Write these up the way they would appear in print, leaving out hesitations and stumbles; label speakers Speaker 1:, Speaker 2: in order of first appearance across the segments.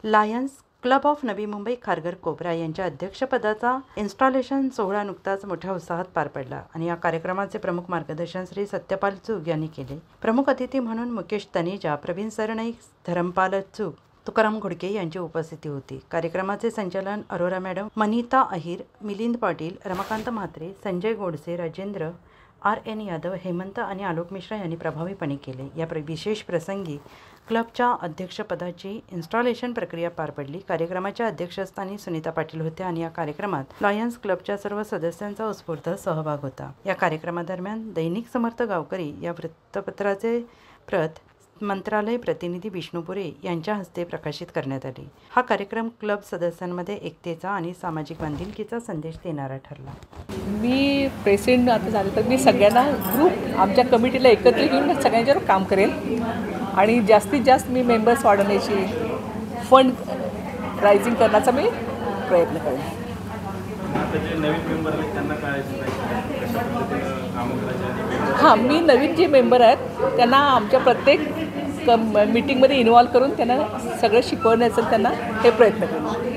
Speaker 1: Lions club of Navi Mumbai Kharghar कोपरा यांच्या अध्यक्षपदाचा इन्स्टॉलेशन सोहळा नुकताच मोठ्या उत्साहात पार पडला आणि या कार्यक्रमाचे प्रमुख मार्गदर्शन श्री सत्यपाल चूग यांनी केले। प्रमुख अतिथी म्हणून मुकेश तनेजा, प्रवीण सरनाईक, धरमपाल चूग, तुकाराम घोडके यांची उपस्थिती होती। कार्यक्रमाचे संचालन अरोरा मॅडम, मनीता अहिर, मिलिंद पाटील, रमाकांत म्हात्रे, संजय गोडसे, राजेंद्र, RN यादव, हेमंत आणि आलोक मिश्रा यांनी प्रभावीपणे केले। या विशेष प्रसंगी क्लबच्या अध्यक्षपदाची इन्स्टॉलेशन प्रक्रिया पार पडली। कार्यक्रमाच्या अध्यक्षस्थानी सुनीता पाटील होत्या आणि या कार्यक्रमात लायन्स क्लबच्या सर्व सदस्यांचा उत्स्फूर्त सहभाग होता। या कार्यक्रमादरम्यान दैनिक समर्थ गावकरी या वृत्तपत्राचे प्रत मंत्रालय प्रतिनिधी विष्णुपुरे यांच्या हस्ते प्रकाशित करण्यात आली। हा कार्यक्रम क्लब सदस्यांमध्ये एकतेचा आणि सामाजिक बांधिलकीचा संदेश देणारा ठरला।
Speaker 2: मी प्रेसिडेंट आता झाले तर मी सगळ्यांना ग्रुप आमच्या कमिटीला एकत्र घेऊन सगळ्यांच्यावर काम करेल आणि जास्तीत जास्त मी मेंबर्स वाढवण्याची, फंड रायझिंग करण्याचा मी प्रयत्न करेन। हां, मी नवीन जे मेंबर आहेत त्यांना आमच्या प्रत्येक मीटिंगमध्ये इन्व्हॉल्व करून त्यांना सगळं शिकवण्याचं त्यांना हे प्रयत्न करेन।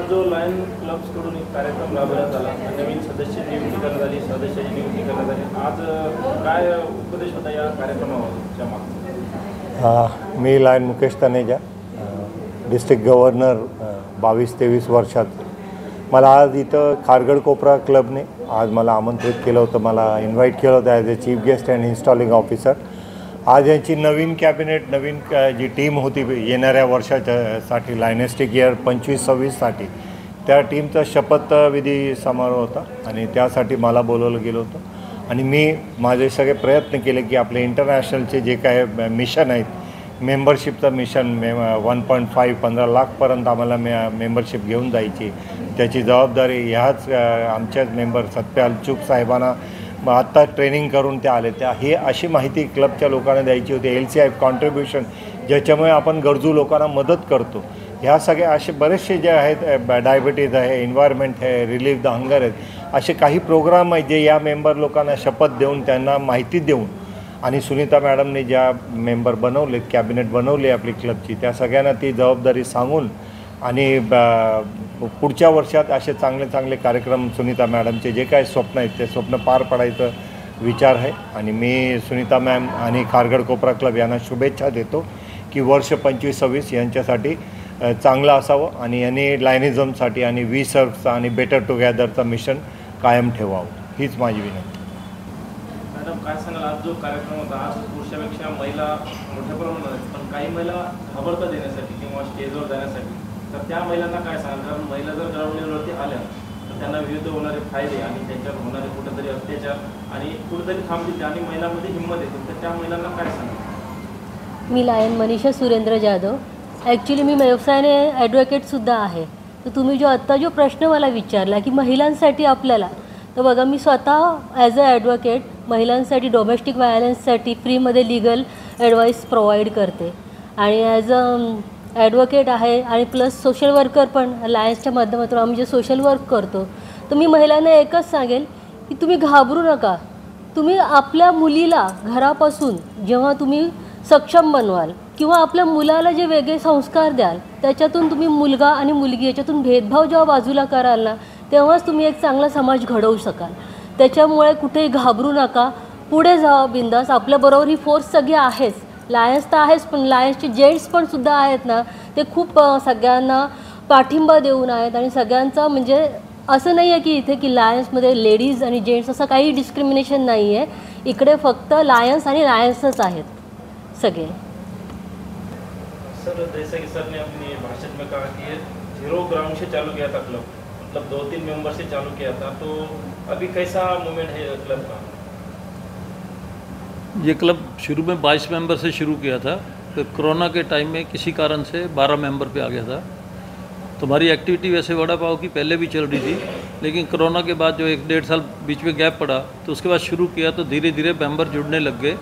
Speaker 3: जो लायन क्लब्सकडून एक कार्यक्रम राबवण्यात आला, नवीन सदस्य नियुक्ती करण्यात आली, सदस्याची नियुक्ती करण्यात आली, आज काय उपदेश होता या कार्यक्रमाच्या मागे?
Speaker 4: मी lion Mukesh Taneja, district governor 22-23 वर्षात। मला आज इथं खारघर कोपरा क्लबने आज मला आमंत्रित केलं होतं, मला इन्व्हाइट केलं होतं as a chief guest and installing officer. आज यांची नवीन कॅबिनेट, नवीन जी टीम होती येणाऱ्या वर्षासाठी लायनेस्टिक इयर 25-26साठी, त्या टीमचा शपथविधी समारोह होता आणि त्यासाठी मला बोलवलं गेलं होतं आणि मी माझे सगळे प्रयत्न केले की आपले इंटरनॅशनलचे जे काय मिशन आहेत, मेंबरशिपचं मिशन 1.5-15 लाखपर्यंत आम्हाला मेंबरशिप घेऊन जायची, त्याची जबाबदारी ह्याच आमच्याच मेंबर सत्यपाल चूग साहेबांना आत्ता ट्रेनिंग करून त्या आले, त्या ही अशी माहिती क्लबच्या लोकांना द्यायची होती। LCI कॉन्ट्रीब्युशन ज्याच्यामुळे आपण गरजू लोकांना मदत करतो, ह्या सगळ्या असे बरेचसे जे आहेत, डायबिटीज आहे, एन्व्हायरमेंट आहे, रिलीफ द हंगर आहेत, असे काही प्रोग्राम आहेत जे या मेंबर लोकांना शपथ देऊन त्यांना माहिती देऊन आणि सुनीता मॅडमने ज्या मेंबर बनवले, कॅबिनेट बनवले आपली क्लबची, त्या सगळ्यांना ती जबाबदारी सांगून आणि पुढच्या वर्षात असे चांगले चांगले कार्यक्रम सुनीता मॅडमचे जे काय स्वप्न आहेत ते स्वप्न पार पडायचं विचार आहे। आणि मी सुनीता मॅम आणि खारघर कोपरा क्लब यांना शुभेच्छा देतो की वर्ष 25-26 यांच्यासाठी चांगलं असावं आणि यांनी लायनिझमसाठी आणि वी सर्व्हचा आणि बेटर टुगेदरचं मिशन कायम ठेवावं, हीच माझी विनंती।
Speaker 3: मॅडम, काय सांगाल, आज जो कार्यक्रम होता, आज पुरुषापेक्षा महिला मोठ्या प्रमाणात आहेत, पण काही महिला खबरदार देण्यासाठी किंवा स्टेजवर जाण्यासाठी, तर त्या महिलांना काय सांगाल? कारण महिला जर ग्राउंड लेवलवरती आल्या तर त्यांना विविध होणारे फायदे आणि त्यांच्यावर होणारे कुठेतरी अत्याचार आणि कुठेतरी थांबतील आणि महिलांमध्ये हिंमत येते, तर त्या महिलांना काय सांगाल?
Speaker 5: मी लायन मनीषा सुरेंद्र जाधव, ॲक्च्युली मी व्यवसायाने ॲडव्होकेटसुद्धा आहे। तर तुम्ही जो प्रश्न मला विचारला की महिलांसाठी आपल्याला, तर बघा मी स्वतः ॲज अ ॲडव्होकेट महिलांसाठी डोमेस्टिक व्हायलन्ससाठी फ्रीमध्ये लीगल ॲडवाईस प्रोव्हाइड करते आणि ॲज अ ॲडव्होकेट आहे आणि प्लस सोशल वर्कर पण लायन्सच्या माध्यमातून आम्ही जे सोशल वर्क करतो। तर मी महिलांना एकच सांगेल की तुम्ही घाबरू नका, तुम्ही आपल्या मुलीला घरापासून जेव्हा तुम्ही सक्षम बनवाल किंवा आपल्या मुलाला जे वेगळे संस्कार द्याल, त्याच्यातून तुम्ही मुलगा आणि मुलगी याच्यातून भेदभाव जेव्हा बाजूला कराल ना, तेव्हाच तुम्ही एक चांगला समाज घडवू शकाल। त्याच्यामुळे कुठेही घाबरू नका, पुढे जावा बिंदास, आपल्याबरोबर ही फोर्स सगळी आहेच, लायन्स तर आहेच पण लायन्सचे जेंट्स पण सुद्धा आहेत ना, ते खूप सगळ्यांना पाठिंबा देऊन आहेत आणि सगळ्यांचा म्हणजे असं नाही आहे की इथे की लायन्समध्ये लेडीज आणि जेंट्स असं काही डिस्क्रिमिनेशन नाही आहे, इकडे फक्त लायन्स आणि लायन्सच आहेत सगळे।
Speaker 3: सर, जैसे कि सर ने अपने भाषण में कहा कि 0 ग्राउंड से चालू किया था क्लब, मतलब 2-3 मेंबर से चालू किया था, तो अभी कैसा मूवमेंट है क्लब का?
Speaker 6: ये क्लब शुरू में 22 मेंबर से शुरू किया था, फिर कोरोना के टाइम में किसी कारण से 12 मेंबर पे आ गया था। तो हमारी एक्टिविटी वैसे वड़ा पाव की पहले भी चल रही थी, लेकिन कोरोना के बाद जो 1-1.5 साल बीच में गैप पड़ा, तो उसके बाद शुरू किया तो धीरे धीरे मेंबर जुड़ने लग गए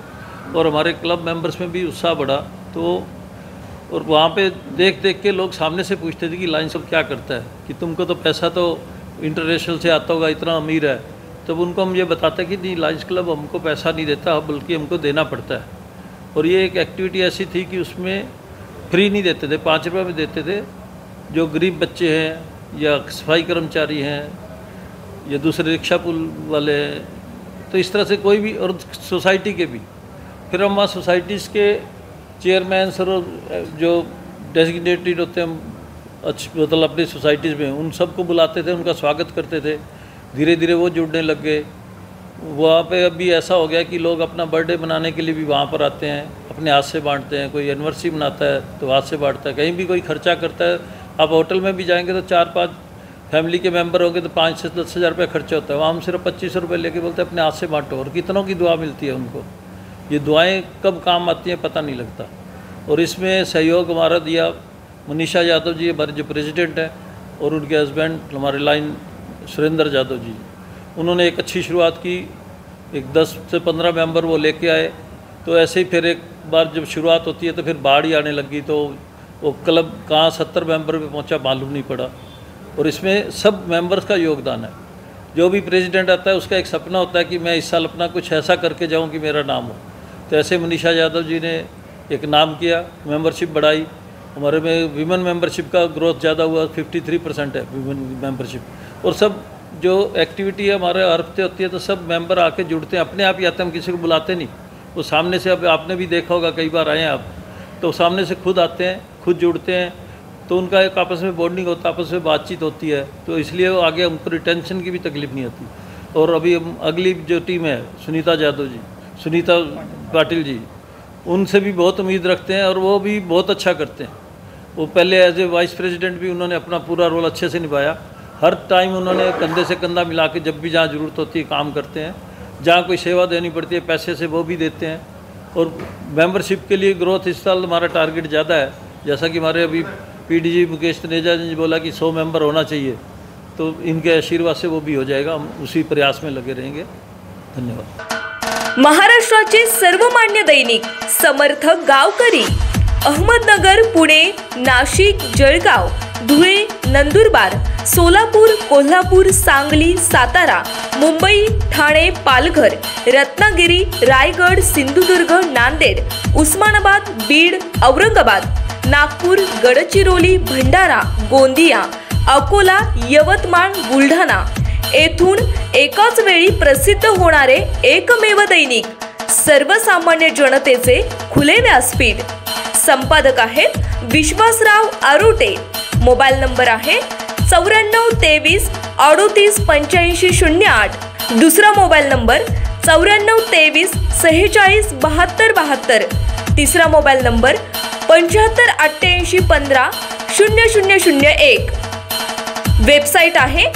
Speaker 6: और हमारे क्लब मेंबर्स में भी उत्साह बढ़ा। तो और वहाँ पे देख देख के लोग सामने से पूछते थे कि लायंस क्लब क्या करता है, कि तुमको तो पैसा तो इंटरनेशनल से आता होगा, इतना अमीर है। तब उनको हम ये बताते हैं कि नहीं, लायंस क्लब हमको पैसा नहीं देता, बल्कि हमको देना पड़ता है। और ये एक एक्टिविटी ऐसी थी कि उसमें फ्री नहीं देते थे, 5 रुपये में देते थे। जो गरीब बच्चे हैं या सफाई कर्मचारी हैं या दूसरे रिक्शा पुल वाले हैं, तो इस तरह से कोई भी, और सोसाइटी के भी। फिर हम वहाँ सोसाइटीज़ के चेयरमैन सर जो डेजिग्नेटेड होते हैं मतलब अपनी सोसाइटीज़ में, उन सबको बुलाते थे, उनका स्वागत करते थे। धीरे धीरे वो जुड़ने लग गए। वहाँ पे अभी ऐसा हो गया कि लोग अपना बर्थडे मनाने के लिए भी वहाँ पर आते हैं, अपने हाथ से बांटते हैं। कोई एनिवर्सरी मनाता है तो हाथ से बांटता है, कहीं भी कोई खर्चा करता है। आप होटल में भी जाएंगे तो 4-5 फैमिली के मेंबर होंगे तो 5 से 10 हज़ार रुपये खर्चा होता है। वहाँ हम सिर्फ 2500 रुपये लेके बोलते हैं अपने हाथ से बांटो, और कितनों की दुआ मिलती है उनको। ये दुआएं कब काम आती हैं पता नहीं लगता। और इसमें सहयोग हमारा दिया मनीषा यादव जी, हमारे जो प्रेसिडेंट हैं, और उनके हस्बैंड हमारे लाइन सुरेंद्र यादव जी। उन्होंने एक अच्छी शुरुआत की, एक 10 से 15 मेंबर वो लेके आए। तो ऐसे ही फिर एक बार जब शुरुआत होती है तो फिर बाढ़ ही आने लगी, तो वो क्लब कहाँ 70 मेंबर पे पहुंचा मालूम नहीं पड़ा। और इसमें सब मेंबर्स का योगदान है। जो भी प्रेसिडेंट आता है उसका एक सपना होता है कि मैं इस साल अपना कुछ ऐसा करके जाऊं कि मेरा नाम हो। तो ऐसे मनीषा यादव जी ने एक नाम किया, मेंबरशिप बढ़ाई। हमारे में विमेन मेंबरशिप का ग्रोथ ज़्यादा हुआ, 53% है विमेन मेंबरशिप। और सब जो एक्टिविटी है हमारे हर हफ्ते होती है तो सब मेंबर आके जुड़ते हैं, अपने आप ही आते हैं, हम किसी को बुलाते नहीं। वो सामने से, अब आपने भी देखा होगा, कई बार आए हैं आप, तो सामने से खुद आते हैं, खुद जुड़ते हैं। तो उनका एक आपस में बॉन्डिंग होता है, आपस में बातचीत होती है, तो इसलिए वो आगे हमको रिटेंशन की भी तकलीफ नहीं होती। और अभी हम अगली जो टीम है सुनीता यादव जी, सुनीता पाटिल जी, उनसे भी बहुत उम्मीद रखते हैं और वो भी बहुत अच्छा करते हैं। वो पहले एज ए वाइस प्रेसिडेंट भी उन्होंने अपना पूरा रोल अच्छे से निभाया। हर टाइम उन्होंने कंधे से कंधा मिला के जब भी जहाँ ज़रूरत होती है काम करते हैं। जहाँ कोई सेवा देनी पड़ती है पैसे से वो भी देते हैं। और मेंबरशिप के लिए ग्रोथ इस साल हमारा टारगेट ज़्यादा है। जैसा कि हमारे अभी पीडीजी मुकेश तनेजा जी बोला कि 100 मेंबर होना चाहिए, तो इनके आशीर्वाद से वो भी हो जाएगा। हम उसी प्रयास में लगे रहेंगे। धन्यवाद।
Speaker 7: महाराष्ट्राचे सर्वमान्य दैनिक समर्थ गावकरी, अहमदनगर, पुणे, नाशिक, जळगाव, धुळे, नंदुरबार, सोलापूर, कोल्हापूर, सांगली, सातारा, मुंबई, ठाणे, पालघर, रत्नागिरी, रायगड, सिंधुदुर्ग, नांदेड, उस्मानाबाद, बीड, औरंगाबाद, नागपूर, गडचिरोली, भंडारा, गोंदिया, अकोला, यवतमाळ, बुलढाणा येथून एकाच वेळी प्रसिद्ध होणारे एकमेव दैनिक, सर्वसामान्य जनतेचे खुले व्यासपीठ। संपादक आहेत विश्वासराव आरोटे। मोबाईल नंबर आहे 94 23 38 85 08। दुसरा मोबाईल नंबर 94 23 46 72 72। तिसरा मोबाईल नंबर 75 88 15 0001। वेबसाईट आहे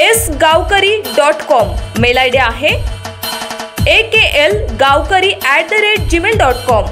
Speaker 7: sgavkari.com। मेल आयडी आहे aklgavkari@gmail.com।